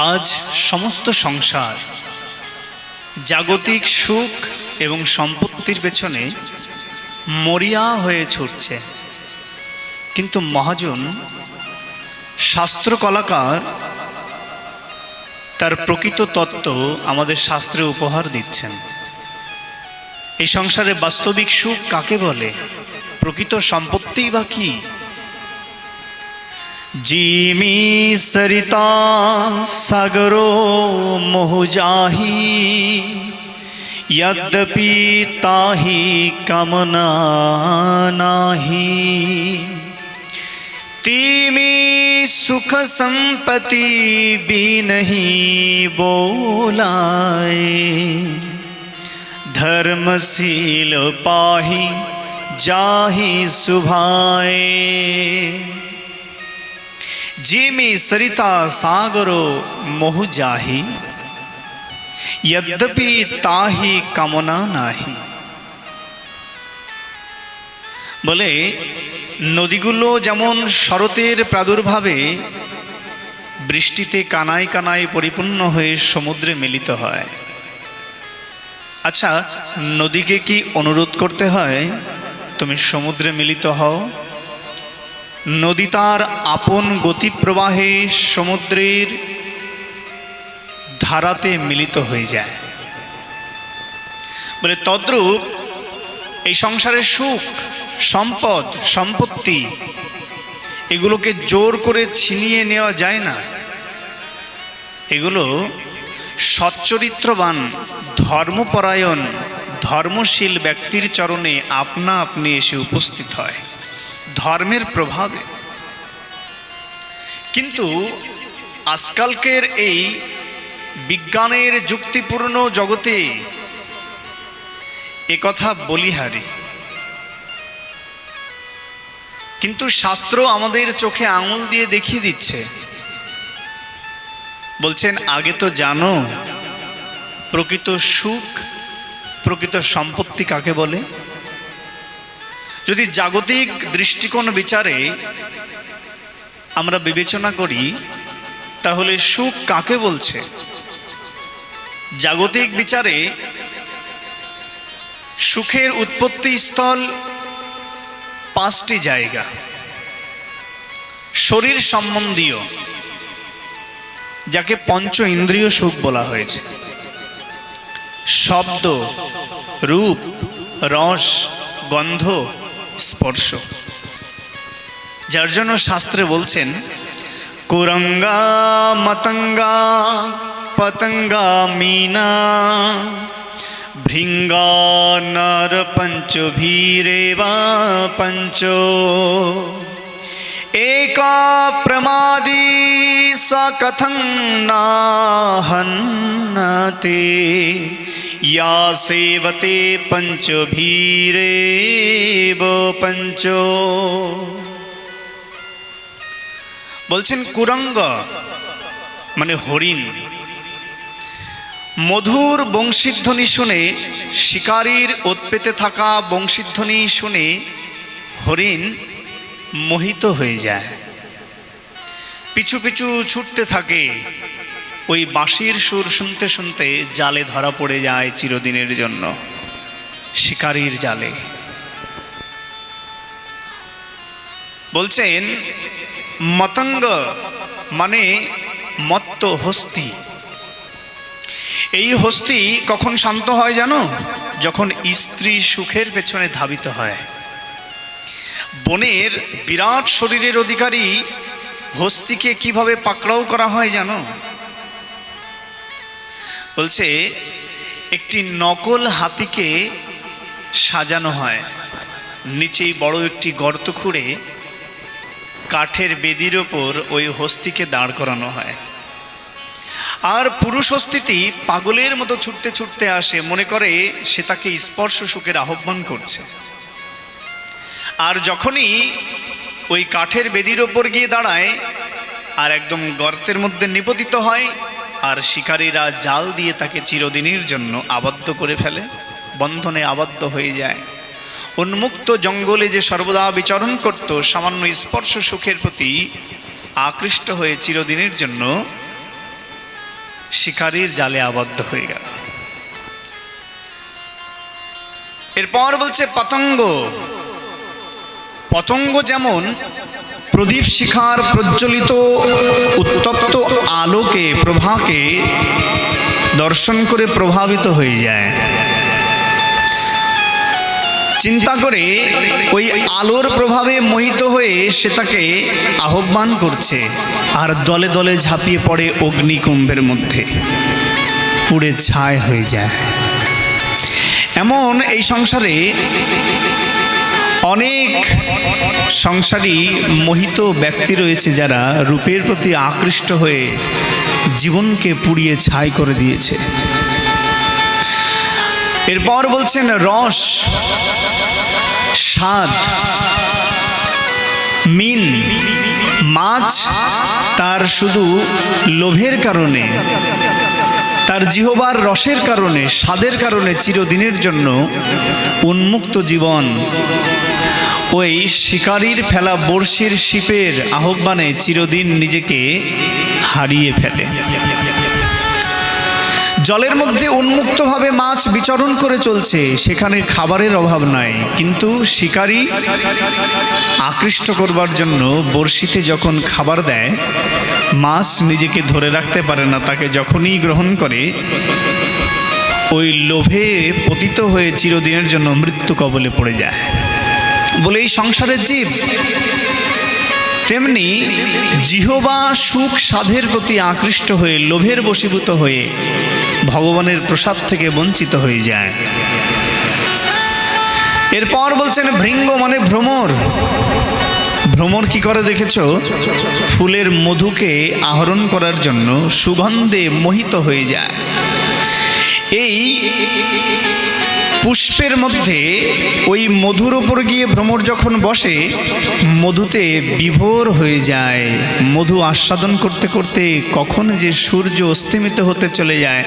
আজ সমস্ত সংসার জাগতিক সুখ এবং সম্পত্তির পেছনে মরিয়া হয়ে ছুটছে, কিন্তু মহাজন শাস্ত্র কলাকার তার প্রকৃত তত্ত্ব আমাদের শাস্ত্রে উপহার দিচ্ছেন। এই সংসারে বাস্তবিক সুখ কাকে বলে, প্রকৃত সম্পত্তি বা কি? जिमी सरिता सागरो मोहुजाही यद्यपि ताहि कामना नाही तिमी सुख संपत्ति भी नहीं बोलाए धर्मशील पाहि जाहि सुभाए जिमी सरिता सागरो मोहु जाहि यद्यपि ताहि कामना नाही। বলে নদীগুলো যেমন শরতের প্রাদুর্ভাবে বৃষ্টিতে কানায় কানায় পরিপূর্ণ হয়ে সমুদ্রে মিলিত হয়। আচ্ছা, নদীকে কি অনুরোধ করতে হয় তুমি সমুদ্রে মিলিত হও? নদী তার আপন গতি প্রবাহে সমুদ্রের ধারাতে মিলিত হয়ে যায়। বলে তদ্রূপ এই সংসারের সুখ, সম্পদ, সম্পত্তি এগুলোকে জোর করে ছিনিয়ে নেওয়া যায় না। এগুলো সচ্চরিত্রবান, ধর্মপরায়ণ, ধর্মশীল ব্যক্তির চরণে আপনা আপনি এসে উপস্থিত হয় ধর্মের প্রভাবে। কিন্তু আজকালকের এই বিজ্ঞানের যুক্তিপূর্ণ জগতে একথা বলিহারি, কিন্তু শাস্ত্র আমাদের চোখে আঙুল দিয়ে দেখিয়ে দিচ্ছে। বলছেন আগে তো জানো প্রকৃত সুখ, প্রকৃত সম্পত্তি কাকে বলে। যদি জাগতিক দৃষ্টিকোণ বিচারে আমরা বিবেচনা করি তাহলে সুখ কাকে বলছে? জাগতিক বিচারে সুখের উৎপত্তি স্থল পাঁচটি জায়গা। শরীর সম্বন্ধীয়, যাকে পঞ্চ ইন্দ্রিয় সুখ বলা হয়েছে। শব্দ, রূপ, রস, গন্ধ, স্পর্শ, যার জন্য শাস্ত্রে বলছেন কুরঙ্গা মতঙ্গা পতঙ্গা মীনা ভৃঙ্গা নর পঞ্চ ভীরেবা পঞ্চ एका प्रमादी सा कथं नाहन्नते या सेवते पंच भीरेव पंचो। বলছেন কুরঙ্গ মানে হরিণ। মধুর বংশীধ্বনি শুনে, শিকারীর ওৎপেতে থাকা বংশীধ্বনি শুনে হরিণ মোহিত হয়ে যায়, পিছু পিছু ছুটতে থাকে। ওই বাঁশির সুর শুনতে শুনতে জালে ধরা পড়ে যায় চিরদিনের জন্য, শিকারীর জালে। বলছেন মতঙ্গ মানে মত্ত হস্তি। এই হস্তি কখন শান্ত হয় জানো? যখন স্ত্রী সুখের পেছনে ধাবিত হয়। বনের বিরাট শরীরের অধিকারী হস্তিকে কিভাবে পাকড়াও করা হয় জানো? বলছে একটি নকল হাতিকে সাজানো হয়, নিচেই বড় একটি গর্ত খুঁড়ে কাঠের বেদির ওপর ওই হস্তিকে দাঁড় করানো হয়। আর পুরুষ হস্তিটি পাগলের মতো ছুটতে ছুটতে আসে, মনে করে সে তাকে স্পর্শ সুখের আহ্বান করছে। আর যখনই ওই কাঠের বেদির ওপর গিয়ে দাঁড়ায় আর একদম গর্তের মধ্যে নিপতিত হয়, আর শিকারীরা জাল দিয়ে তাকে চিরদিনের জন্য আবদ্ধ করে ফেলে, বন্ধনে আবদ্ধ হয়ে যায়। উন্মুক্ত জঙ্গলে যে সর্বদা বিচরণ করত, সামান্য স্পর্শ সুখের প্রতি আকৃষ্ট হয়ে চিরদিনের জন্য শিকারীর জালে আবদ্ধ হয়ে গেল। এরপর বলছে পতঙ্গ। পতঙ্গ যেমন প্রদীপ শিখার প্রজ্বলিত উত্তপ্ত আলোকে প্রভাকে দর্শন করে প্রভাবিত হয়ে যায়, চিন্তা করে ওই আলোর প্রভাবে মোহিত হয়ে সে তাকে আহ্বান করছে, আর দলে দলে ঝাঁপিয়ে পড়ে অগ্নিকুম্ভের মধ্যে, পুড়ে ছাই হয়ে যায়। এমন এই সংসারে অনেক সংসারী মোহিত ব্যক্তি রয়েছে যারা রূপের প্রতি আকৃষ্ট হয়ে জীবনকে পুড়িয়ে ছাই করে দিয়েছে। এরপর বলছেন রস, স্বাদ, মিন, মাছ তার শুধু লোভের কারণে, তার জিহবার রসের কারণে, স্বাদের কারণে চিরদিনের জন্য উন্মুক্ত জীবন ওই শিকারীর ফেলা বড়শির শিপের আহ্বানে চিরদিন নিজেকে হারিয়ে ফেলে। জলের মধ্যে উন্মুক্তভাবে মাছ বিচরণ করে চলছে, সেখানে খাবারের অভাব নাই, কিন্তু শিকারী আকৃষ্ট করবার জন্য বড়শিতে যখন খাবার দেয়, মাছ নিজেকে ধরে রাখতে পারে না, তাকে যখনই গ্রহণ করে ওই লোভে পতিত হয়ে চিরদিনের জন্য মৃত্যু কবলে পড়ে যায়। বলে এই সংসারের জীব তেমনি জিহবা সুখ সাধের প্রতি আকৃষ্ট হয়ে লোভের বশীভূত হয়ে ভগবানের প্রসাদ থেকে বঞ্চিত হয়ে যায়। এরপর বলছেন ভৃঙ্গ মানে ভ্রমর। ভ্রমর কি করে দেখেছ? ফুলের মধুকে আহরণ করার জন্য সুগন্ধে মোহিত হয়ে যায়। এই পুষ্পের মধ্যে ওই মধুর ওপর গিয়ে ভ্রমর যখন বসে, মধুতে বিভোর হয়ে যায়। মধু আস্বাদন করতে করতে কখন যে সূর্য অস্তমিত হতে চলে যায়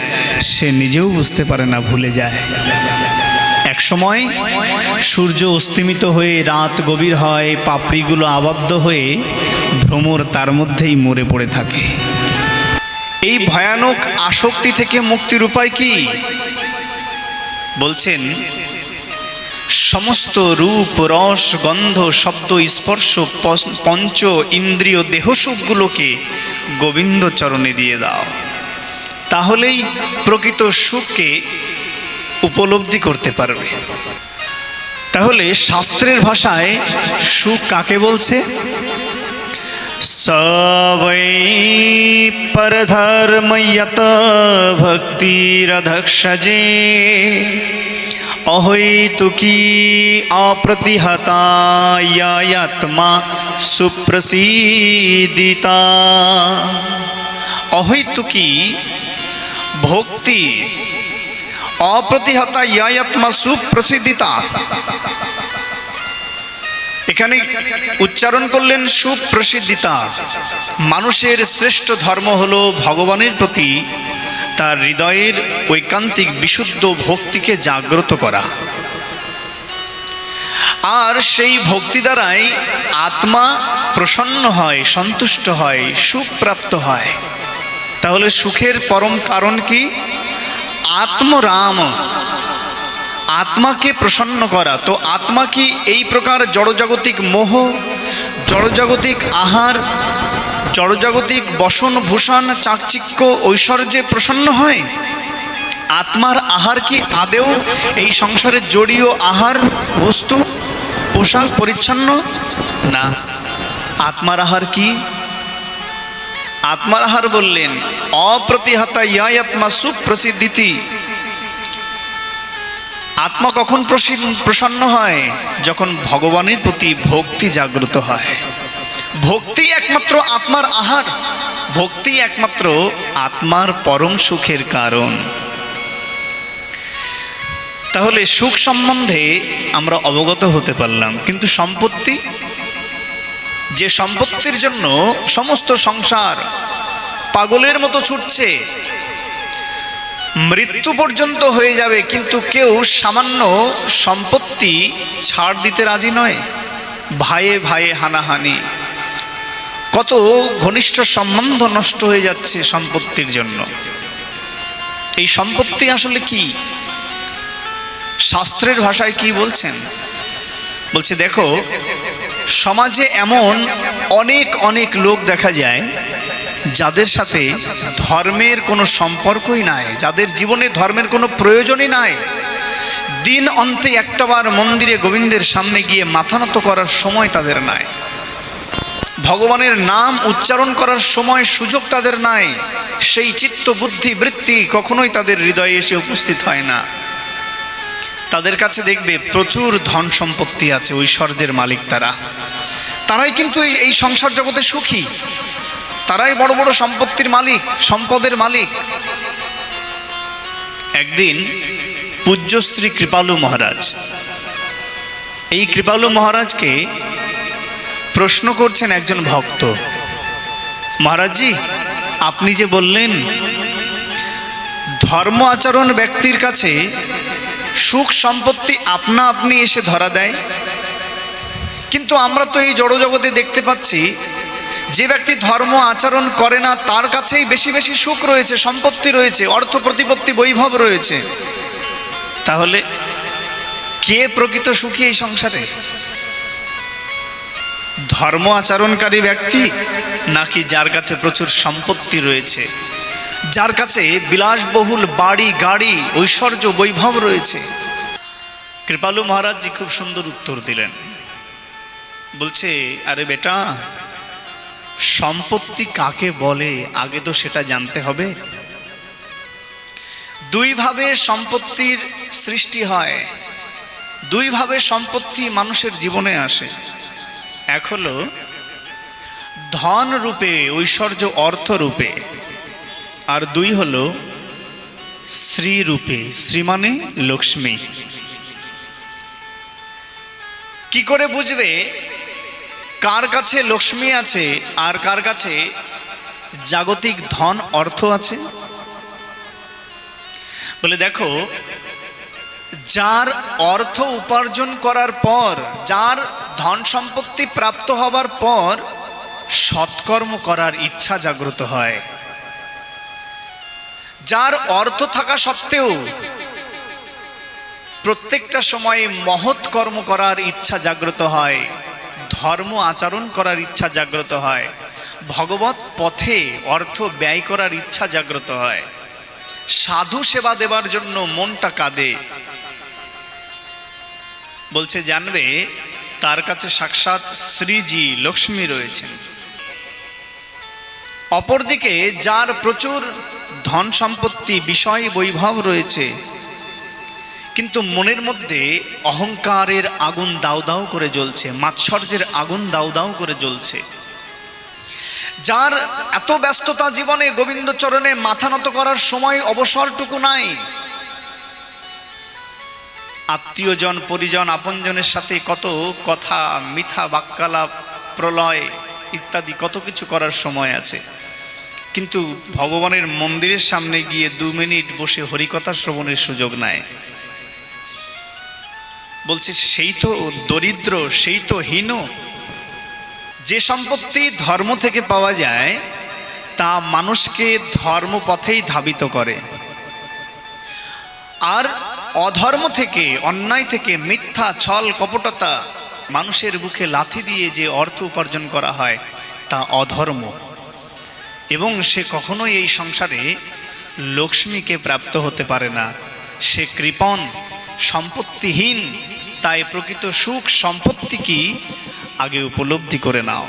সে নিজেও বুঝতে পারে না, ভুলে যায়। এক সময় সূর্য অস্তমিত হয়ে রাত গভীর হয়, পাপড়িগুলো আবদ্ধ হয়ে ভ্রমর তার মধ্যেই মরে পড়ে থাকে। এই ভয়ানক আসক্তি থেকে মুক্তির উপায় কি? বলছেন সমস্ত রূপ, রস, গন্ধ, শব্দ, স্পর্শ, পঞ্চ ইন্দ্রিয় দেহসুখগুলোকে গোবিন্দ চরণে দিয়ে দাও, তাহলেই প্রকৃত সুখকে উপলব্ধি করতে পারবে। তাহলে শাস্ত্রের ভাষায় সুখ কাকে বলছে? সবৈ পরধর্ম যত ভক্তিরধক্ষজে অহৈতুকী অপ্রতিহতায়াত্মা সুপ্রসিদিতা। অহৈতুকী ভক্তি অপ্রতিহতা ইয়াত্মা সুপ্রসিদ্ধিতা। এখানে উচ্চারণ করলেন সুপ্রসিদ্ধিতা। মানুষের শ্রেষ্ঠ ধর্ম হলো ভগবানের প্রতি তার হৃদয়ের ঐকান্তিক বিশুদ্ধ ভক্তিকে জাগ্রত করা, আর সেই ভক্তি দ্বারাই আত্মা প্রসন্ন হয়, সন্তুষ্ট হয়, সুখ প্রাপ্ত হয়। তাহলে সুখের পরম কারণ কি? আত্মরাম, আত্মাকে প্রসন্ন করা। তো আত্মা কি এই প্রকার জড়জাগতিক মোহ, জড়জাগতিক আহার, জড়জাগতিক বসন ভূষণ, চাকচিক্য, ঐশ্বর্যে প্রসন্ন হয়? আত্মার আহার কি আদেও এই সংসারের জড়ীয় আহার বস্তু, পোশাক পরিচ্ছন্ন? না। আত্মার আহার কি? আত্মার আহার বললেন অপ্রতিহতা ইয়াত্মা সুপ্রসিদ্ধিতি। আত্মা কখন প্রসন্ন হয়? যখন ভগবানের প্রতি ভক্তি জাগ্রত হয়। ভক্তি একমাত্র আত্মার আহার, ভক্তি একমাত্র আত্মার পরম সুখের কারণ। তাহলে সুখ সম্বন্ধে আমরা অবগত হতে পারলাম, কিন্তু সম্পত্তি, যে সম্পত্তির জন্য সমস্ত সংসার পাগলের মতো ছুটছে, মৃত্যু পর্যন্ত হয়ে যাবে, কিন্তু কেউ সামান্য সম্পত্তি ছাড় দিতে রাজি নয়। ভাইয়ে ভাইয়ে হানাহানি, কত ঘনিষ্ঠ সম্বন্ধ নষ্ট হয়ে যাচ্ছে সম্পত্তির জন্য। এই সম্পত্তি আসলে কি? শাস্ত্রের ভাষায় কি বলছেন? বলছে দেখো, সমাজে এমন অনেক অনেক লোক দেখা যায় যাদের সাথে ধর্মের কোনো সম্পর্কই নাই, যাদের জীবনে ধর্মের কোনো প্রয়োজনই নাই। দিন অন্তে একটাবার মন্দিরে গোবিন্দের সামনে গিয়ে মাথা নত করার সময় তাদের নাই, ভগবানের নাম উচ্চারণ করার সময় সুযোগ তাদের নাই, সেই চিত্ত বুদ্ধি বৃত্তি কখনোই তাদের হৃদয়ে এসে উপস্থিত হয় না। তাদের কাছে দেখবে প্রচুর ধন সম্পত্তি আছে, ঐশ্বর্যের মালিক তারাই কিন্তু এই সংসার জগতে সুখী, তারাই বড় বড় সম্পত্তির মালিক, সম্পদের মালিক। একদিন পূজ্য শ্রী কৃপালু মহারাজ, এই কৃপালু মহারাজকে প্রশ্ন করছেন একজন ভক্ত, মহারাজজি আপনি যে বললেন ধর্ম আচরণ ব্যক্তির কাছে সুখ সম্পত্তি আপনা আপনি এসে ধরা দেয়, কিন্তু আমরা তো এই জড়জগতে দেখতে পাচ্ছি যে ব্যক্তি ধর্ম আচরণ করে না তার কাছেই বেশি বেশি সুখ রয়েছে, সম্পত্তি রয়েছে, অর্থ প্রতিপত্তি বৈভব রয়েছে। তাহলে কে প্রকৃত সুখী এই সংসারে? ধর্ম আচরণকারী ব্যক্তি নাকি যার কাছে প্রচুর সম্পত্তি রয়েছে, যার কাছে বিলাসবহুল বাড়ি গাড়ি ঐশ্বর্য বৈভব রয়েছে? কৃপালু মহারাজজি খুব সুন্দর উত্তর দিলেন। বলছে, আরে বেটা, সম্পত্তি কাকে বলে আগে তো সেটা জানতে হবে। দুইভাবে সম্পত্তির সৃষ্টি হয়, দুইভাবে সম্পত্তি মানুষের জীবনে আসে। এক হলো ধন রূপে, ঐশ্বর্য অর্থ রূপে, আর দুই হলো শ্রী রূপে। শ্রী মানে লক্ষ্মী। কি করে বুঝবে কার কাছে লক্ষ্মী আছে আর কার কাছে জাগতিক ধন অর্থ আছে? বলে দেখো, যার অর্থ উপার্জন করার পর, যার ধন সম্পত্তি প্রাপ্ত হবার পর সৎকর্ম করার ইচ্ছা জাগ্রত হয়, যার অর্থ থাকা সত্ত্বেও প্রত্যেকটা সময়ে মহৎ কর্ম করার ইচ্ছা জাগ্রত হয়, ধর্ম আচরণ করার ইচ্ছা জাগ্রত হয়, ভগবত পথে অর্থ ব্যয় করার ইচ্ছা জাগ্রত হয়, সাধু সেবা দেবার জন্য মনটা কাঁদে। বলছে জানবে তার কাছে সাক্ষাৎ শ্রীজি লক্ষ্মী রয়েছেন। অপরদিকে যার প্রচুর ধন সম্পত্তি বিষয় বৈভব রয়েছে, কিন্তু মনের মধ্যে অহংকারের আগুন দাউ দাউ করে জ্বলছে, মাৎসর্যের আগুন দাউ দাউ করে জ্বলছে, যার এত ব্যস্ততা জীবনে গোবিন্দ চরণে মাথা নত করার সময় অবসরটুকু নাই, আত্মীয়জন পরিজন আপনজনের সাথে কত কথা, মিথ্যা বাক্যালাপ, প্রলয় ইত্যাদি কত কিছু করার সময় আছে, কিন্তু ভগবানের মন্দিরের সামনে গিয়ে 2 মিনিট বসে হরিকথা শ্রবণের সুযোগ নাই। বলছে সেই তো দরিদ্র, সেই তো হীন। যে সম্পত্তি ধর্ম থেকে পাওয়া যায় তা মানুষকে ধর্মপথেই ধাবিত করে, আর অধর্ম থেকে, অন্যায় থেকে, মিথ্যা ছল কপটতা মানুষের বুকে লাথি দিয়ে যে অর্থ উপার্জন করা হয় তা অধর্ম, এবং সে কখনোই এই সংসারে লক্ষ্মীকে প্রাপ্ত হতে পারে না। সে কৃপণ, সম্পত্তিহীন। তাই প্রকৃত সুখ সম্পত্তি কি আগে উপলব্ধি করে নাও।